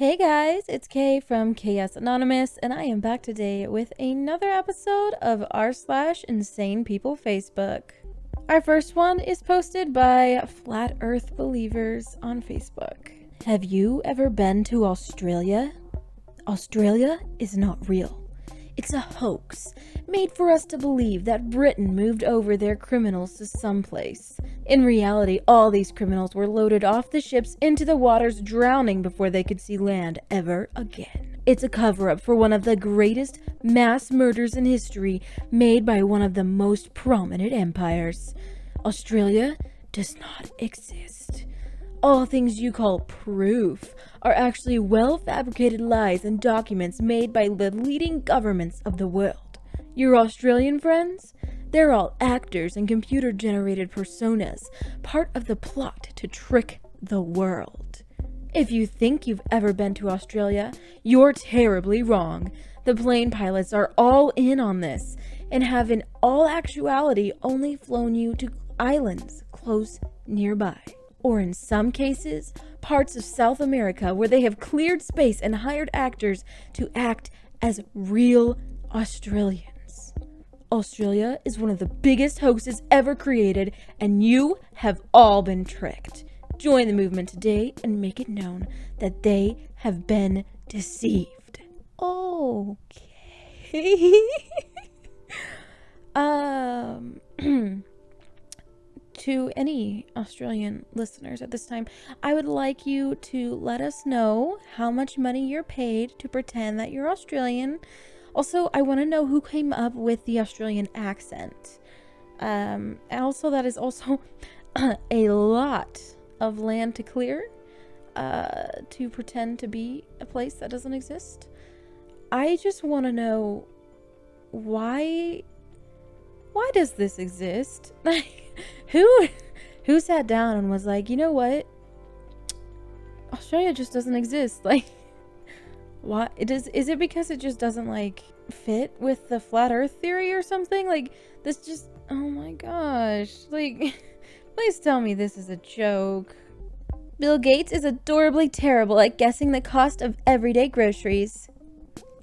Hey guys, it's Kay from KS Anonymous, and I am back today with another episode of r/Insane People Facebook. Our first one is posted by Flat Earth Believers on Facebook. Have you ever been to Australia? Australia is not real. It's a hoax, made for us to believe that Britain moved over their criminals to someplace. In reality, all these criminals were loaded off the ships into the waters, drowning before they could see land ever again. It's a cover-up for one of the greatest mass murders in history, made by one of the most prominent empires. Australia does not exist. All things you call proof are actually well-fabricated lies and documents made by the leading governments of the world. Your Australian friends? They're all actors and computer-generated personas, part of the plot to trick the world. If you think you've ever been to Australia, you're terribly wrong. The plane pilots are all in on this, and have in all actuality only flown you to islands close nearby. Or in some cases, parts of South America where they have cleared space and hired actors to act as real Australians. Australia is one of the biggest hoaxes ever created, and you have all been tricked. Join the movement today and make it known that they have been deceived. Okay. To any Australian listeners at this time, I would like you to let us know how much money you're paid to pretend that you're Australian. Also, I want to know who came up with the Australian accent. Also, that is also a lot of land to clear to pretend to be a place that doesn't exist. I just want to know why does this exist? Who sat down and was like, you know what? Australia just doesn't exist. Like, why? Is it because it just doesn't like fit with the flat earth theory or something? Like, this just, oh my gosh. Like, please tell me this is a joke. Bill Gates is adorably terrible at guessing the cost of everyday groceries.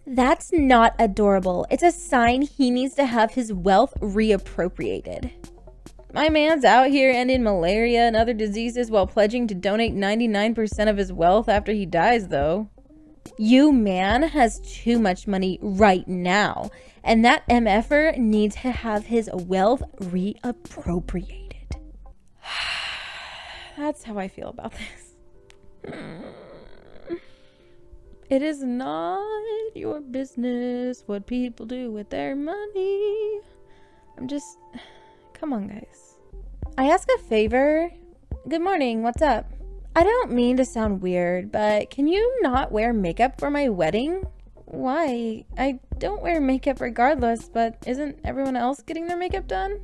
That's not adorable. It's a sign he needs to have his wealth reappropriated. My man's out here ending malaria and other diseases while pledging to donate 99% of his wealth after he dies, though. You man has too much money right now, and that MFer needs to have his wealth reappropriated. That's how I feel about this. It is not your business what people do with their money. Come on, guys. I ask a favor? Good morning, what's up? I don't mean to sound weird, but can you not wear makeup for my wedding? Why? I don't wear makeup regardless, but isn't everyone else getting their makeup done?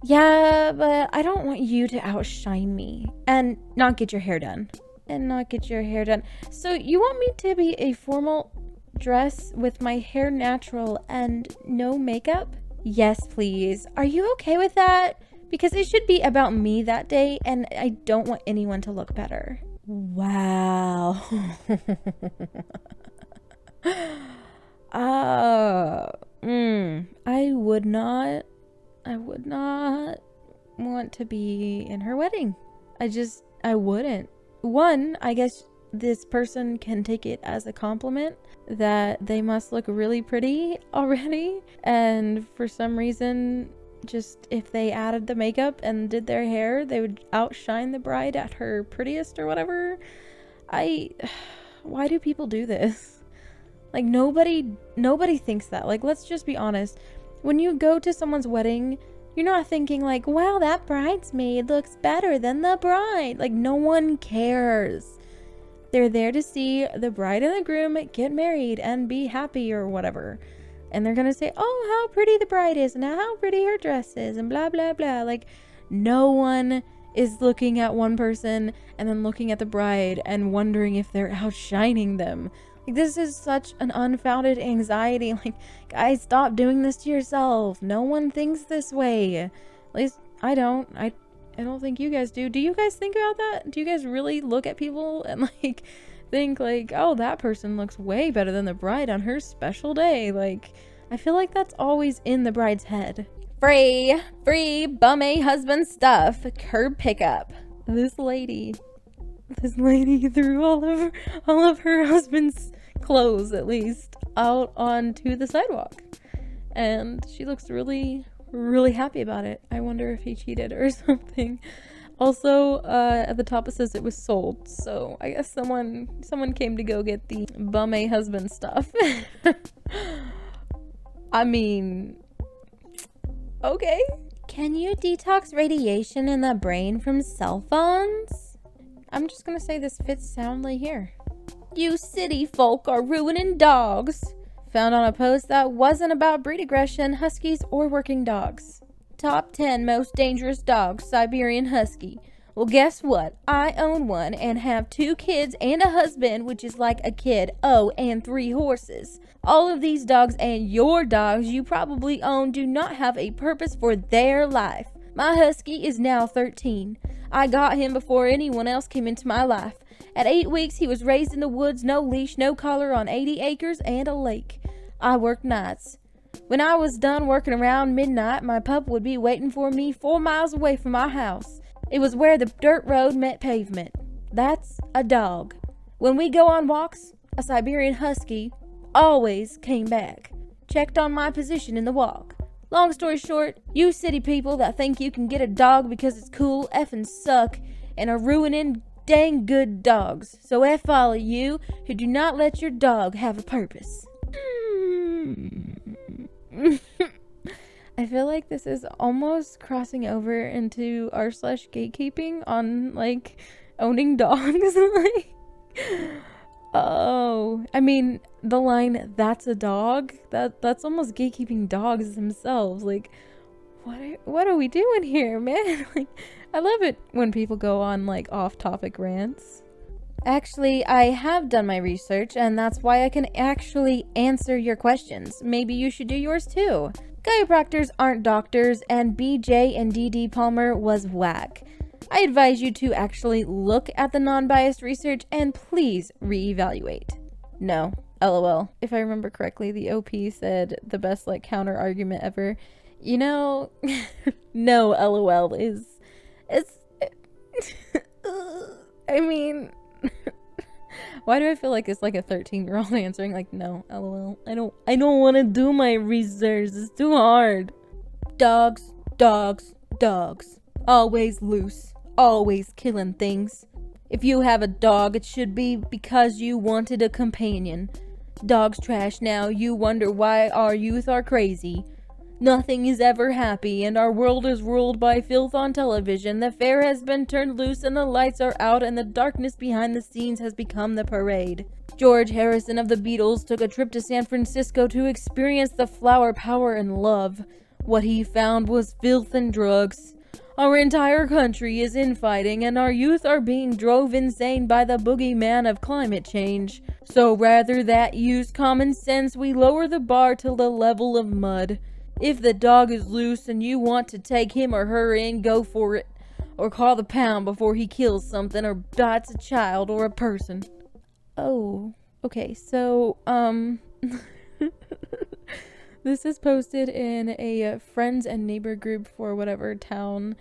Yeah, but I don't want you to outshine me and not get your hair done. So you want me to be a formal dress with my hair natural and no makeup? Yes, please. Are you okay with that? Because it should be about me that day, and I don't want anyone to look better. Wow. I would not want to be in her wedding. I wouldn't. One, I guess this person can take it as a compliment that they must look really pretty already, and for some reason, just if they added the makeup and did their hair, they would outshine the bride at her prettiest or whatever. Why do people do this? Like, nobody thinks that. Like, let's just be honest. When you go to someone's wedding, you're not thinking like, wow, that bridesmaid looks better than the bride. Like, no one cares. They're there to see the bride and the groom get married and be happy or whatever. And they're gonna say, oh, how pretty the bride is and how pretty her dress is and blah, blah, blah. Like, no one is looking at one person and then looking at the bride and wondering if they're outshining them. Like, this is such an unfounded anxiety. Like, guys, stop doing this to yourself. No one thinks this way. At least I don't. I don't think you guys do. Do you guys think about that? Do you guys really look at people and like think like, oh, that person looks way better than the bride on her special day. Like, I feel like that's always in the bride's head. Free bum a husband stuff, curb pickup. This lady threw all of her husband's clothes, at least, out onto the sidewalk, and she looks really happy about it. I wonder if he cheated or something. Also, at the top it says it was sold, so I guess someone came to go get the bum a husband stuff. I mean, okay. Can you detox radiation in the brain from cell phones? I'm just gonna say this fits soundly here. You city folk are ruining dogs. Found on a post that wasn't about breed aggression, huskies, or working dogs. Top 10 most dangerous dogs, Siberian Husky. Well, guess what? I own one and have 2 kids and a husband, which is like a kid. Oh, and 3 horses. All of these dogs and your dogs you probably own do not have a purpose for their life. My husky is now 13. I got him before anyone else came into my life. At 8 weeks, he was raised in the woods, no leash, no collar, on 80 acres and a lake. I worked nights. When I was done working around midnight, my pup would be waiting for me 4 miles away from my house. It was where the dirt road met pavement. That's a dog. When we go on walks, a Siberian Husky always came back. Checked on my position in the walk. Long story short, you city people that think you can get a dog because it's cool effing suck and are ruining dang good dogs. So F all of you who do not let your dog have a purpose. I feel like this is almost crossing over into r/gatekeeping on like owning dogs. Like, oh, I mean, the line "that's a dog," that's almost gatekeeping dogs themselves. Like, what are we doing here, man? Like, I love it when people go on like off-topic rants. Actually, I have done my research, and that's why I can actually answer your questions. Maybe you shod do yours too. Chiropractors aren't doctors, and BJ and DD Palmer was whack. I advise you to actually look at the non-biased research and please reevaluate. No, LOL. If I remember correctly, the OP said the best like counter argument ever. You know, no, LOL it's I mean, why do I feel like it's like a 13-year-old answering like, no, LOL. I don't want to do my research. It's too hard. Dogs. Always loose. Always killing things. If you have a dog, it should be because you wanted a companion. Dogs trash now. You wonder why our youth are crazy. Nothing is ever happy, and our world is ruled by filth on television. The fair has been turned loose, and the lights are out, and the darkness behind the scenes has become the parade. George Harrison of the Beatles took a trip to San Francisco to experience the flower power and love. What he found was filth and drugs. Our entire country is infighting, and our youth are being drove insane by the boogeyman of climate change. So rather that use common sense, we lower the bar to the level of mud. If the dog is loose and you want to take him or her in, go for it. Or call the pound before he kills something or bites a child or a person. Oh, okay, so, this is posted in a friends and neighbor group for whatever town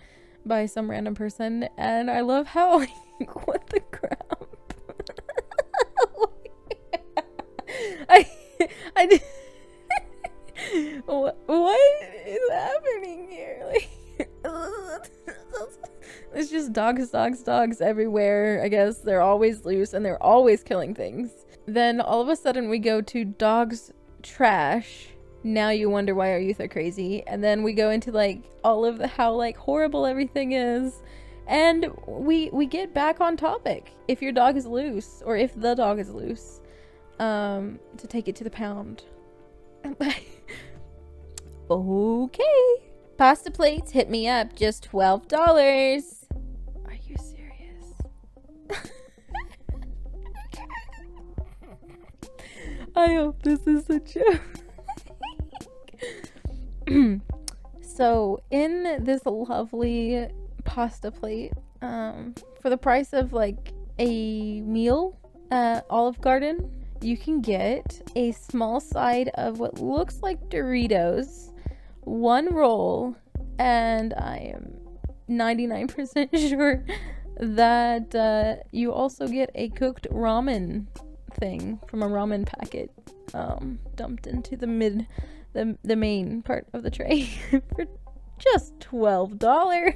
by some random person, and I love how, like, what the crap? I did. What is happening here? Like, it's just dogs everywhere. I guess they're always loose and they're always killing things. Then all of a sudden we go to dogs trash. Now you wonder why our youth are crazy. And then we go into like all of the how like horrible everything is. And we get back on topic. If your dog is loose, or if the dog is loose, to take it to the pound. Okay. Pasta plates, hit me up. Just $12. Are you serious? I hope this is a joke. So, in this lovely pasta plate, for the price of like a meal at Olive Garden, you can get a small side of what looks like Doritos, one roll, and I am 99% sure that you also get a cooked ramen thing from a ramen packet dumped into the main part of the tray for just $12.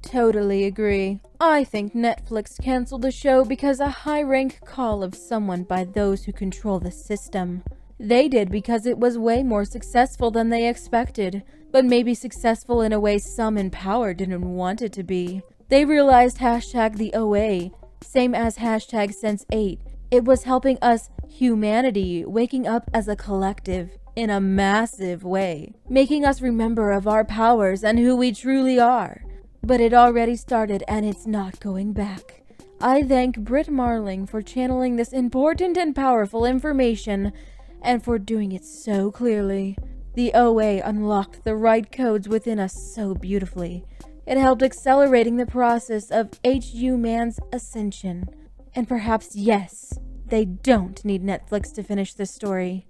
Totally agree. I think Netflix canceled the show because a high-rank call of someone by those who control the system. They did because it was way more successful than they expected, but maybe successful in a way some in power didn't want it to be. They realized hashtag the OA, same as hashtag Sense8. It was helping us, humanity, waking up as a collective in a massive way, making us remember of our powers and who we truly are. But it already started and it's not going back. I thank Britt Marling for channeling this important and powerful information and for doing it so clearly. The OA unlocked the right codes within us so beautifully. It helped accelerating the process of HU Man's ascension. And perhaps, yes, they don't need Netflix to finish this story.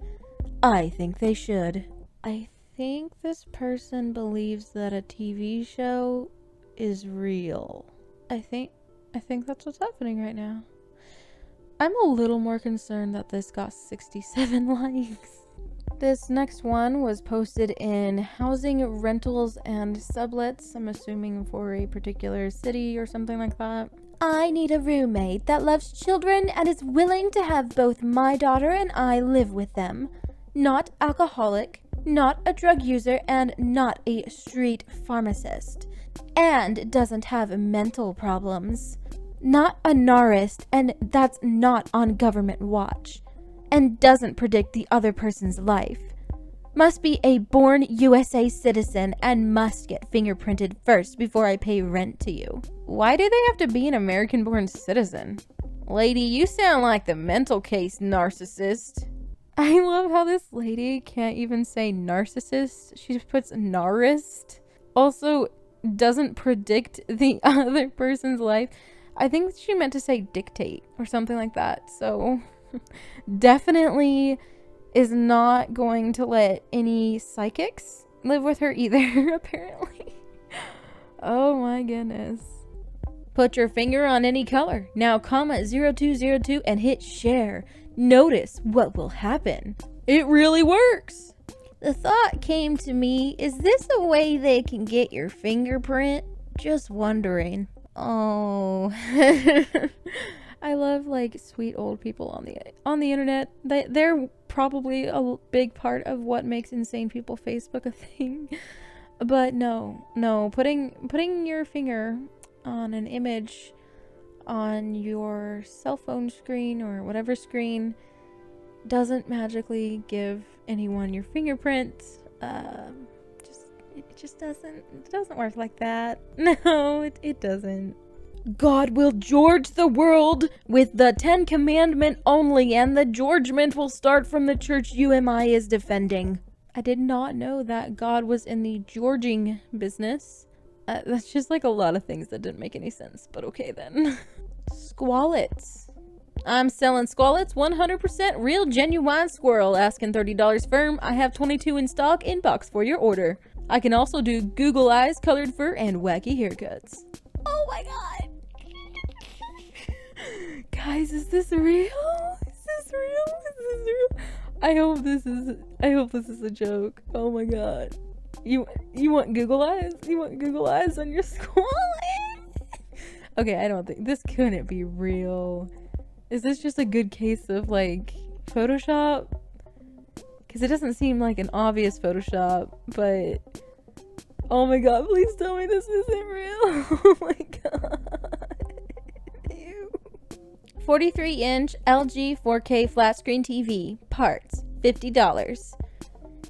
I think they should. I think this person believes that a TV show is real. I think that's what's happening right now. I'm a little more concerned that this got 67 likes. This next one was posted in Housing, Rentals, and Sublets. I'm assuming for a particular city or something like that. I need a roommate that loves children and is willing to have both my daughter and I live with them. Not alcoholic, not a drug user, and not a street pharmacist. And doesn't have mental problems. Not a narcissist, and that's not on government watch. And doesn't predict the other person's life. Must be a born USA citizen and must get fingerprinted first before I pay rent to you. Why do they have to be an American-born citizen? Lady, you sound like the mental case narcissist. I love how this lady can't even say narcissist. She just puts narcissist. Also, doesn't predict the other person's life. I think she meant to say dictate or something like that. So, definitely is not going to let any psychics live with her either, apparently. Oh my goodness. Put your finger on any color. Now comment 0202 and hit share. Notice what will happen. It really works. The thought came to me, is this a way they can get your fingerprint? Just wondering. Oh. I love like sweet old people on the internet. They're probably a big part of what makes Insane People Facebook a thing. But no, putting your finger on an image on your cell phone screen or whatever screen doesn't magically give anyone your fingerprints. It doesn't work like that. No, it doesn't. God will George the world with the 10 Commandment only, and the Georgement will start from the church UMI is defending. I did not know that God was in the Georging business. That's just like a lot of things that didn't make any sense, but okay then. Squallets. I'm selling Squallets, 100% real genuine squirrel, asking $30 firm. I have 22 in stock, inbox for your order. I can also do Google eyes, colored fur, and wacky haircuts. Oh my god. Guys, is this real? Is this real? I hope this is a joke. Oh my god. You want Google eyes? You want Google eyes on your Squallet? Okay, I don't think this couldn't be real. Is this just a good case of like Photoshop? Because it doesn't seem like an obvious Photoshop, but oh my god, please tell me this isn't real. Oh my god. Ew. 43-inch LG 4K flat screen TV. Parts, $50.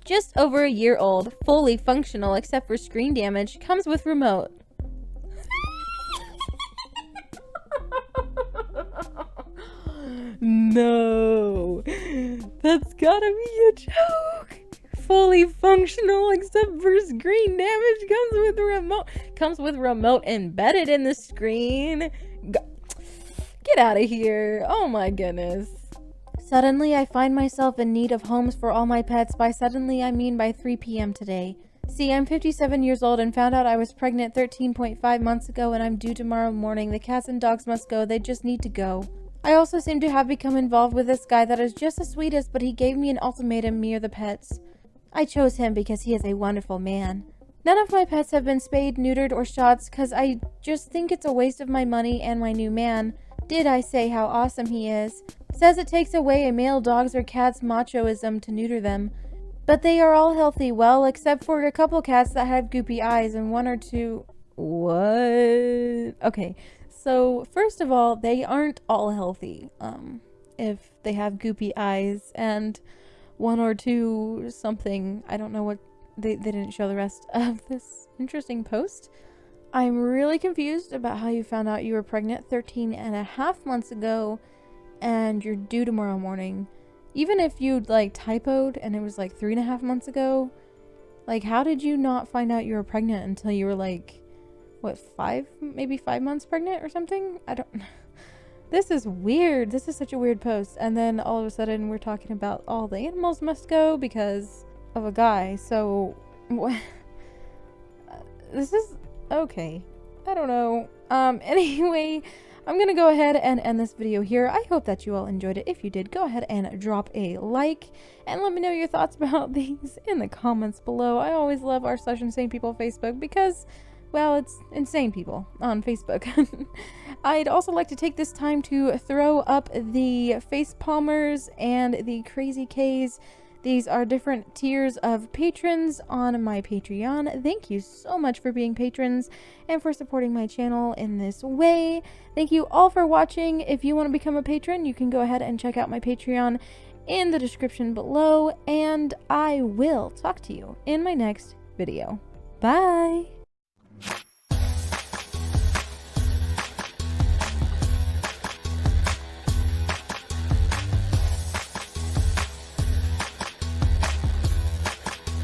Just over a year old, fully functional except for screen damage, comes with remote. No, that's gotta be a joke. Fully functional except for screen damage, comes with remote embedded in the screen. Get out of here. Oh my goodness. Suddenly, I find myself in need of homes for all my pets. By suddenly, I mean by 3 p.m. today. See, I'm 57 years old and found out I was pregnant 13.5 months ago and I'm due tomorrow morning. The cats and dogs must go. They just need to go. I also seem to have become involved with this guy that is just the sweetest, but he gave me an ultimatum, me or the pets. I chose him because he is a wonderful man. None of my pets have been spayed, neutered, or shots because I just think it's a waste of my money and my new man. Did I say how awesome he is? Says it takes away a male dog's or cat's machoism to neuter them. But they are all healthy, well, except for a couple cats that have goopy eyes and one or two... What? Okay, so first of all, they aren't all healthy. If they have goopy eyes and one or two something, I don't know what... They didn't show the rest of this interesting post. I'm really confused about how you found out you were pregnant 13.5 months ago and you're due tomorrow morning. Even if you'd like typoed and it was like 3.5 months ago, like how did you not find out you were pregnant until you were like, what, maybe 5 months pregnant or something? I don't... This is weird. This is such a weird post. And then all of a sudden we're talking about all the animals must go because of a guy. So what? This is okay. I don't know. Anyway, I'm gonna go ahead and end this video here. I hope that you all enjoyed it. If you did, go ahead and drop a like and let me know your thoughts about these in the comments below. I always love r/insane people Facebook because, well, it's insane people on Facebook. I'd also like to take this time to throw up the face palmers and the crazy K's. These are different tiers of patrons on my Patreon. Thank you so much for being patrons and for supporting my channel in this way. Thank you all for watching. If you want to become a patron, you can go ahead and check out my Patreon in the description below. And I will talk to you in my next video. Bye!